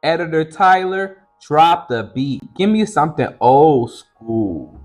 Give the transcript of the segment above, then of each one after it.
Editor Tyler, drop the beat. Give me something old school.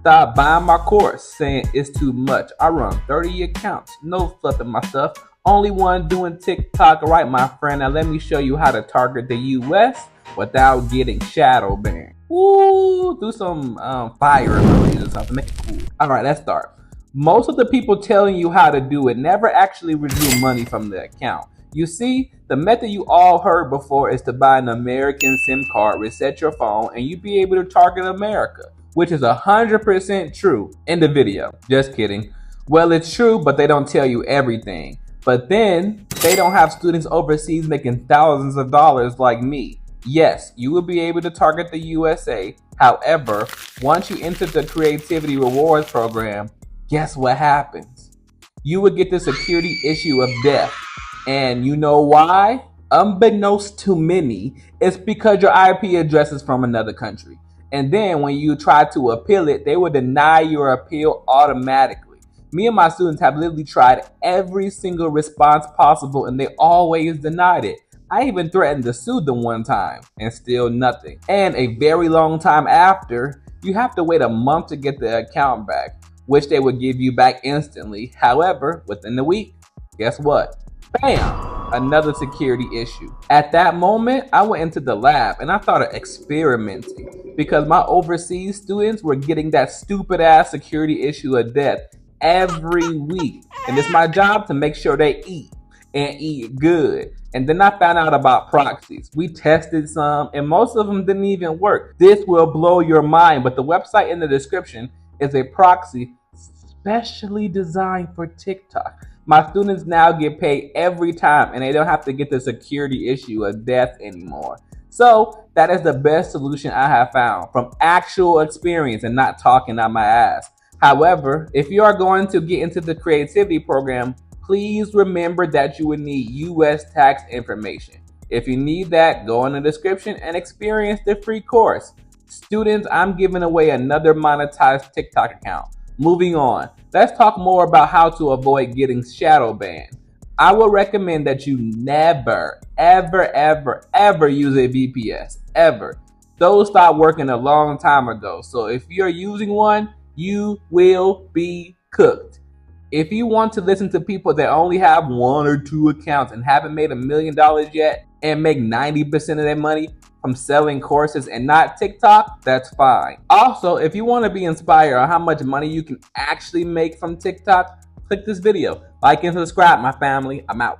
Stop buying my course, saying it's too much. I run 30 accounts, no fluffing my stuff. Only one doing TikTok right, my friend. Now let me show you how to target the US without getting shadow banned. Ooh, do some fire emojis or something, make it cool. All right, let's start. Most of the people telling you how to do it never actually withdrew money from the account. You see, the method you all heard before is to buy an American SIM card, reset your phone, and you'd be able to target America, which is 100% true in the video. Just kidding. Well, it's true, but they don't tell you everything. But then, they don't have students overseas making thousands of dollars like me. Yes, you will be able to target the USA. However, once you enter the Creativity Rewards program, guess what happens? You will get the security issue of death. And you know why? Unbeknownst to many, it's because your IP address is from another country. And then when you try to appeal it, they will deny your appeal automatically. Me and my students have literally tried every single response possible and they always denied it. I even threatened to sue them one time and still nothing. And a very long time after, you have to wait a month to get the account back, which they would give you back instantly. However, within the week, guess what? Bam! Another security issue. At that moment, I went into the lab and I started experimenting because my overseas students were getting that stupid ass security issue of death every week. And it's my job to make sure they eat and eat good. And then I found out about proxies. We tested some and most of them didn't even work. This will blow your mind, but the website in the description is a proxy specially designed for TikTok. My students now get paid every time and they don't have to get the security issue of death anymore. So that is the best solution I have found from actual experience and not talking out my ass. However, if you are going to get into the creativity program, please remember that you will need US tax information. If you need that, go in the description and experience the free course. Students, I'm giving away another monetized TikTok account. Moving on, let's talk more about how to avoid getting shadow banned. I would recommend that you never, ever use a VPS, ever. Those stopped working a long time ago, so if you're using one, you will be cooked. If you want to listen to people that only have 1 or 2 accounts and haven't made $1 million yet and make 90% of their money from selling courses and not TikTok, that's fine. Also, if you want to be inspired on how much money you can actually make from TikTok, click this video, like and subscribe, my family. I'm out.